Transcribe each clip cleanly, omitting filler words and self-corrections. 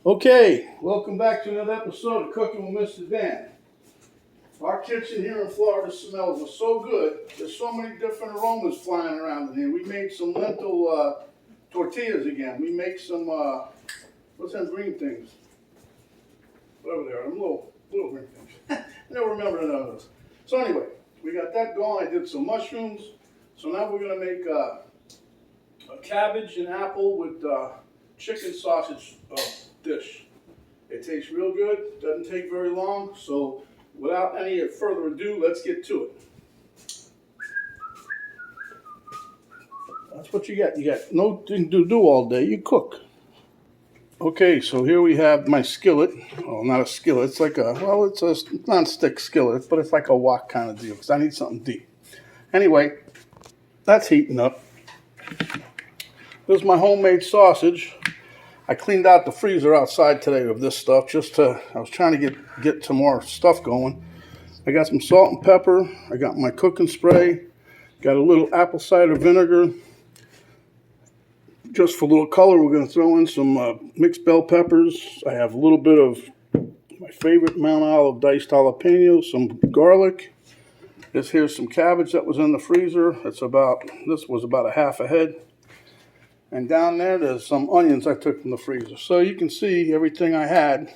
Okay, welcome back to another episode of Cooking with Mr. Dan. Our kitchen here in Florida smells so good. There's so many different aromas flying around in here. We made some lentil tortillas again. We make some, what's them green things? Whatever they are, them little green things. I never remember none of those. So anyway, we got that going. I did some mushrooms. So now we're going to make a cabbage and apple with chicken sausage dish. It tastes real good, doesn't take very long, so without any further ado, let's get to it. That's what you got. You got nothing to do all day, you cook. Okay, so here we have my skillet. Oh, not a skillet, it's like it's a non-stick skillet, but it's like a wok kind of deal, because I need something deep. Anyway, that's heating up. This is my homemade sausage. I cleaned out the freezer outside today of this stuff I was trying to get some more stuff going. I got some salt and pepper. I got my cooking spray. Got a little apple cider vinegar. Just for a little color, we're going to throw in some mixed bell peppers. I have a little bit of my favorite Mount Olive diced jalapenos, some garlic. Here's some cabbage that was in the freezer. This was about a half a head. And down there's some onions I took from the freezer. So you can see everything I had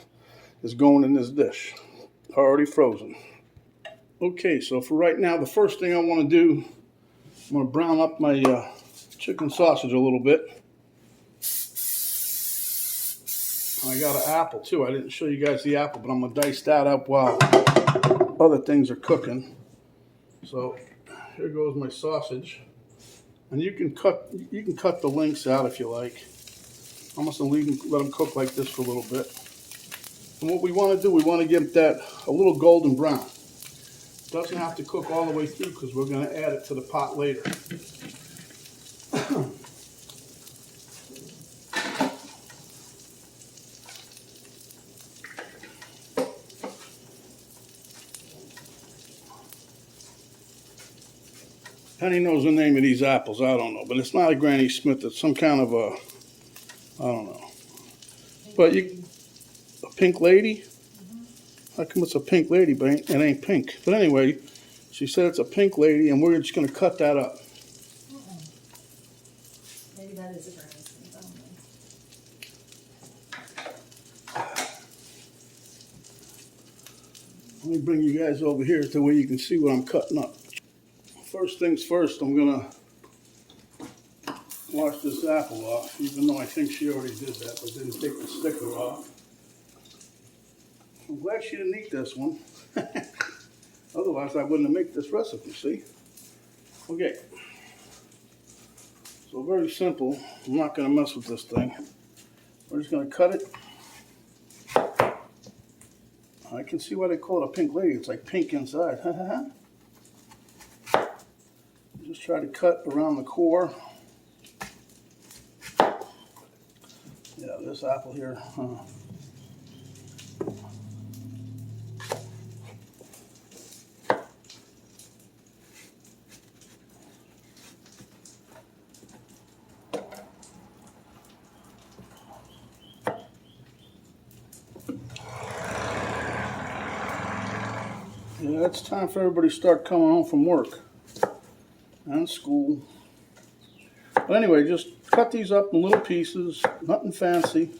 is going in this dish, already frozen. Okay, so for right now, the first thing I want to do, I'm going to brown up my chicken sausage a little bit. I got an apple too. I didn't show you guys the apple, but I'm going to dice that up while other things are cooking. So here goes my sausage. And you can cut the links out if you like. I'm just going to let them cook like this for a little bit. And what we want to do, we want to get that a little golden brown. It doesn't have to cook all the way through because we're going to add it to the pot later. Penny knows the name of these apples, I don't know, but it's not a Granny Smith, it's some kind of I don't know. But a pink lady? How come it's a pink lady, but it ain't pink? But anyway, she said it's a pink lady, and we're just going to cut that up. Maybe that is a Granny Smith, I don't know. Let me bring you guys over here to where you can see what I'm cutting up. First things first, I'm going to wash this apple off, even though I think she already did that, but didn't take the sticker off. I'm glad she didn't eat this one. Otherwise, I wouldn't have made this recipe, see? Okay. So very simple. I'm not going to mess with this thing. We're just going to cut it. I can see why they call it a pink lady. It's like pink inside. Just try to cut around the core. Yeah, this apple here. Yeah, it's time for everybody to start coming home from work and school. But anyway, just cut these up in little pieces, nothing fancy.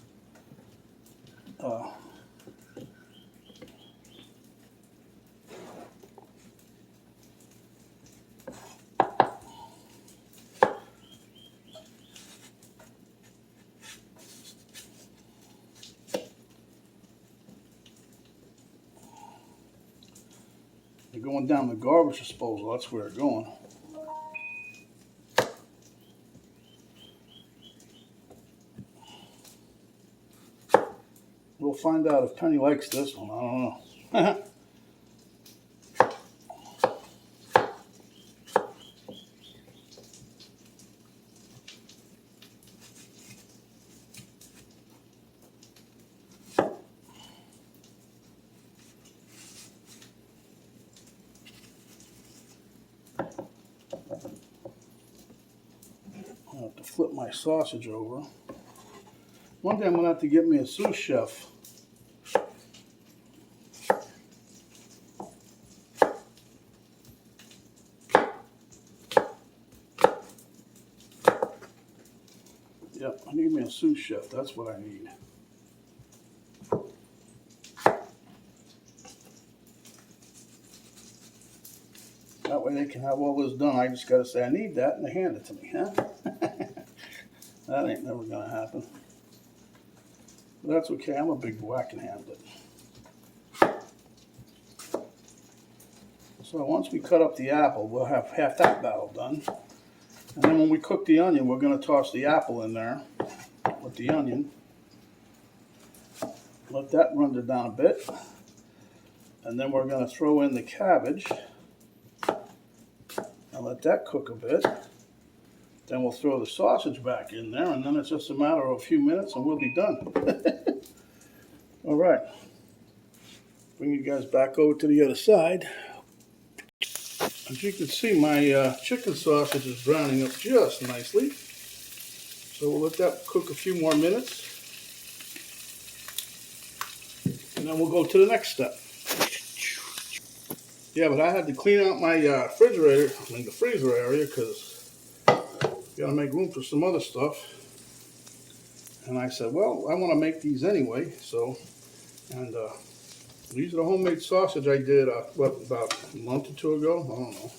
They're going down the garbage disposal, that's where they're going. We'll find out if Penny likes this one, I don't know. I have to flip my sausage over. One day I'm gonna have to get me a sous chef. Yep, I need me a sous chef. That's what I need. That way they can have all this done. I just gotta say I need that and they hand it to me, huh? That ain't never gonna happen. But that's okay, I'm a big boy, I can handle it. So once we cut up the apple, we'll have half that battle done. And then when we cook the onion, we're gonna toss the apple in there with the onion. Let that run down a bit. And then we're gonna throw in the cabbage. And let that cook a bit. Then we'll throw the sausage back in there, and then it's just a matter of a few minutes and we'll be done. All right. Bring you guys back over to the other side. As you can see, my chicken sausage is browning up just nicely. So we'll let that cook a few more minutes. And then we'll go to the next step. Yeah, but I had to clean out my refrigerator, the freezer area, because you gotta make room for some other stuff. And I said, well, I want to make these anyway, so, and these are the homemade sausage I did, about a month or two ago? I don't know.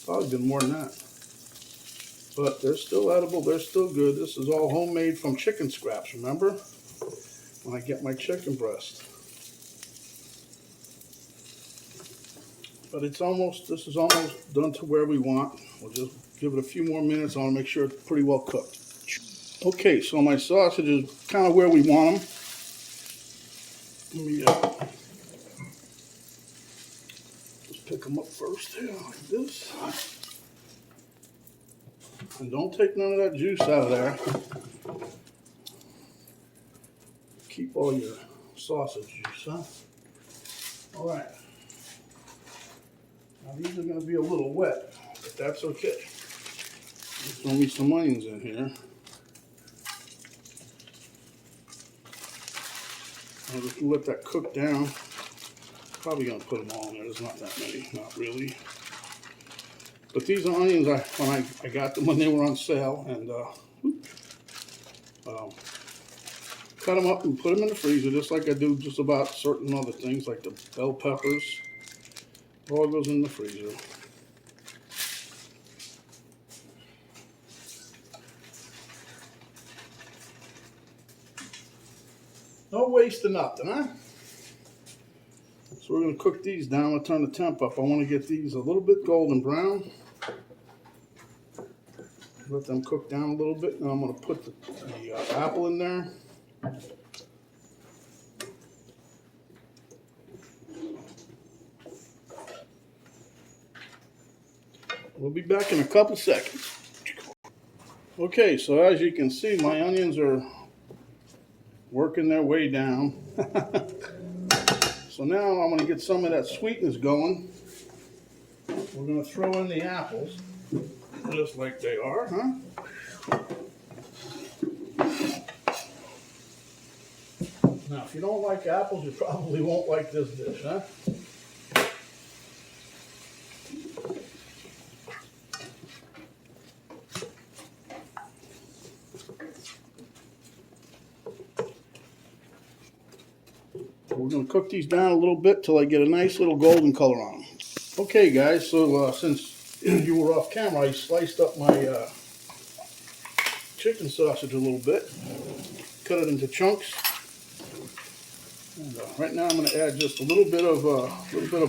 Probably been more than that. But they're still edible, they're still good. This is all homemade from chicken scraps, remember? When I get my chicken breast. But this is almost done to where we want. We'll just give it a few more minutes. I want to make sure it's pretty well cooked. Okay, so my sausage is kind of where we want them. Let me just pick them up first here, like this. And don't take none of that juice out of there. Keep all your sausage juice, huh? All right. Now these are going to be a little wet, but that's okay. Throw me some onions in here. I'll just let that cook down. Probably going to put them all in there. There's not that many, not really. But these are onions when I got them when they were on sale, and cut them up and put them in the freezer, just like I do just about certain other things, like the bell peppers. All goes in the freezer. No waste of nothing, huh? So we're going to cook these down. I'll turn the temp up. I want to get these a little bit golden brown. Let them cook down a little bit. Now I'm going to put the apple in there. We'll be back in a couple seconds. Okay, so as you can see, my onions are working their way down. So now I'm going to get some of that sweetness going. We're going to throw in the apples, just like they are, huh? Now, if you don't like apples, you probably won't like this dish, huh? We're going to cook these down a little bit till I get a nice little golden color on them. Okay, guys, so since you were off camera, I sliced up my chicken sausage a little bit, cut it into chunks. And right now I'm going to add just a little bit of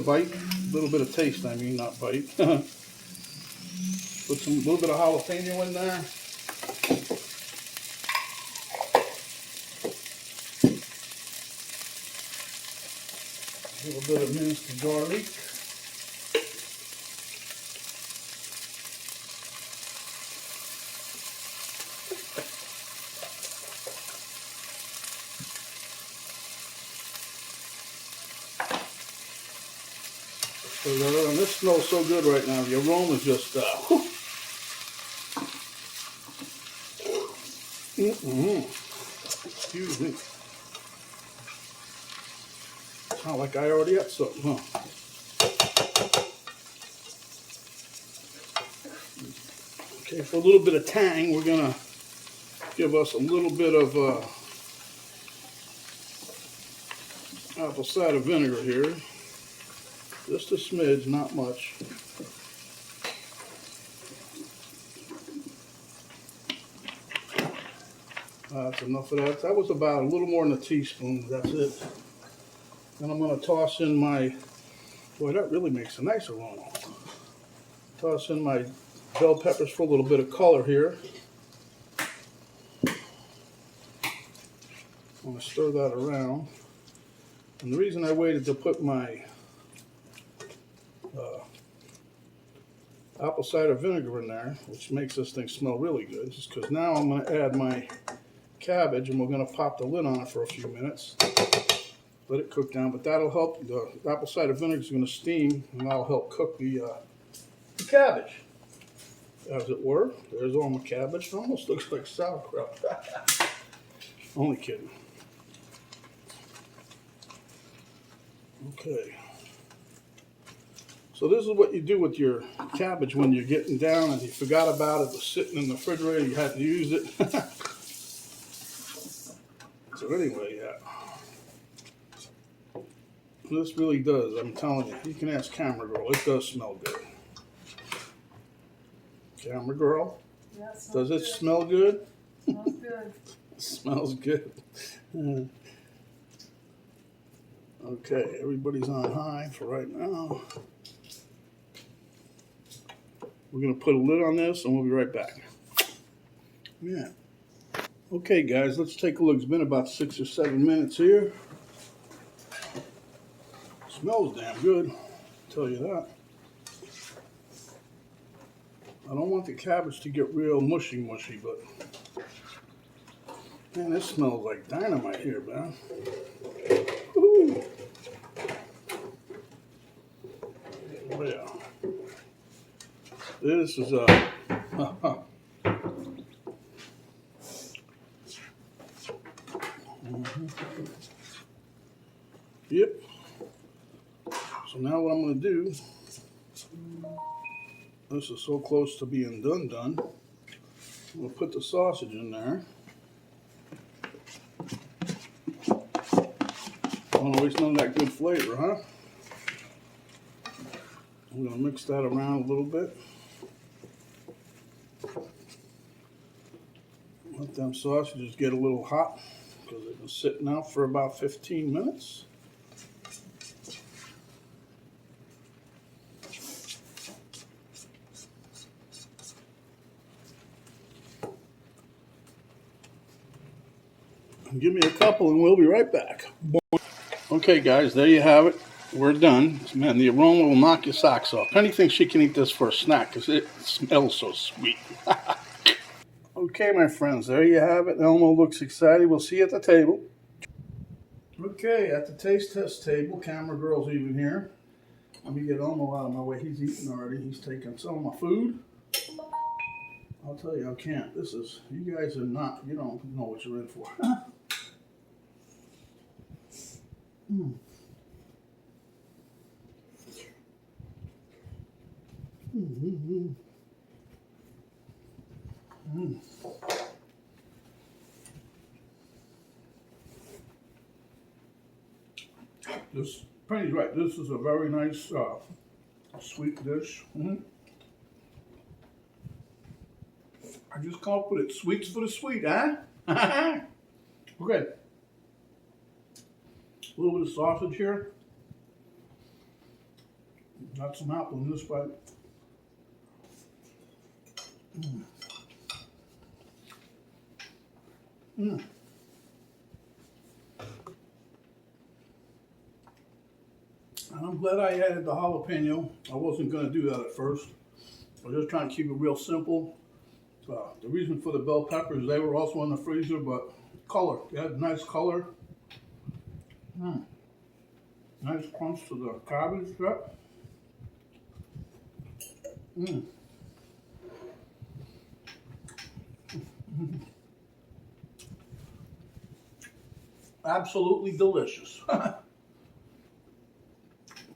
bite, a little bit of taste. I mean, not bite. Put a little bit of jalapeno in there. A little bit of minced garlic. And this smells so good right now. The aroma is just Excuse me. Sound like I already ate something, huh? Okay, for a little bit of tang, we're gonna give us a little bit of apple cider vinegar here. Just a smidge, not much. That's enough of that. That was about a little more than a teaspoon. That's it. Then I'm going to toss in my, boy, that really makes a nice aroma. Toss in my bell peppers for a little bit of color here. I'm going to stir that around. And the reason I waited to put my apple cider vinegar in there, which makes this thing smell really good, is because now I'm going to add my cabbage, and we're going to pop the lid on it for a few minutes. Let it cook down, but that'll help. The apple cider vinegar is going to steam, and that'll help cook the cabbage, as it were. There's all my cabbage. It almost looks like sauerkraut. Only kidding. Okay. So this is what you do with your cabbage when you're getting down and you forgot about it. It was sitting in the refrigerator. You had to use it. So anyway, yeah. This really does, I'm telling you. You can ask Camera Girl. It does smell good. Camera Girl, Yeah, does it smell good? Smells good. It smells good. Okay, everybody's on high for right now. We're going to put a lid on this and we'll be right back. Yeah. Okay, guys, let's take a look. It's been about 6 or 7 minutes here. Smells damn good, I'll tell you that. I don't want the cabbage to get real mushy, but man, this smells like dynamite here, man. Woo. Oh yeah. This is Yep. So now what I'm going to do, this is so close to being done. I'm going to put the sausage in there. Don't waste none of that good flavor, huh? I'm going to mix that around a little bit. Let them sausages get a little hot because they've been sitting out for about 15 minutes. Give me a couple and we'll be right back. Okay guys, there you have it. We're done. Man, the aroma will knock your socks off. Penny thinks she can eat this for a snack because it smells so sweet. Okay, my friends, there you have it. Elmo looks excited. We'll see you at the table. Okay, at the taste test table, Camera Girl's even here. Let me get Elmo out of my way. He's eating already. He's taking some of my food. I'll tell you, I can't. This is, you guys are not, you don't know what you're in for. Mm. Mm-hmm. Mm. This, Penny's right. This is a very nice sweet dish. Mm-hmm. I just come up with it. Sweets for the sweet, huh? Okay. A little bit of sausage here. Got some apple in this bite. Mm. Mm. And I'm glad I added the jalapeno. I wasn't going to do that at first. I was just trying to keep it real simple. The reason for the bell peppers, they were also in the freezer, but color. They had nice color. Mm. Nice crunch to the cabbage strip. Mm. Absolutely delicious.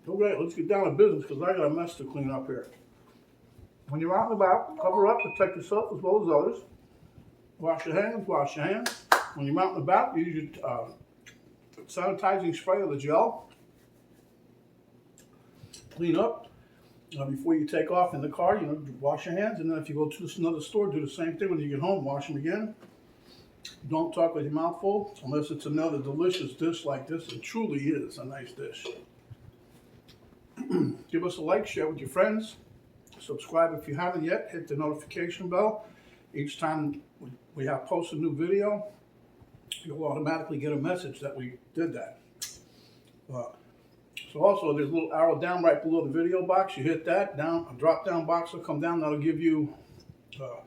Okay, let's get down to business because I got a mess to clean up here. When you're out and about, cover up, protect yourself as well as others. Wash your hands, wash your hands. When you're out and about, use your sanitizing spray or the gel. Clean up. Before you take off in the car, wash your hands. And then if you go to another store, do the same thing when you get home, wash them again. Don't talk with your mouth full unless it's another delicious dish like this. It truly is a nice dish. Give us a like, share with your friends. Subscribe if you haven't yet. Hit the notification bell. Each time we have posted a new video, you'll automatically get a message that we did that. So also, there's a little arrow down right below the video box. You hit that, down, a drop-down box will come down. That'll give you the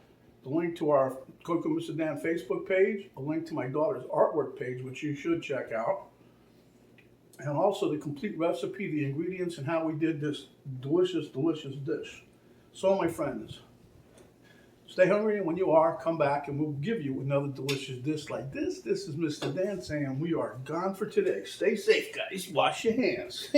link to our Cook with Mr. Dan Facebook page, a link to my daughter's artwork page, which you should check out, and also the complete recipe, the ingredients, and how we did this delicious, delicious dish. So, my friends, stay hungry, and when you are, come back, and we'll give you another delicious dish like this. This is Mr. Dan saying we are gone for today. Stay safe, guys. Wash your hands.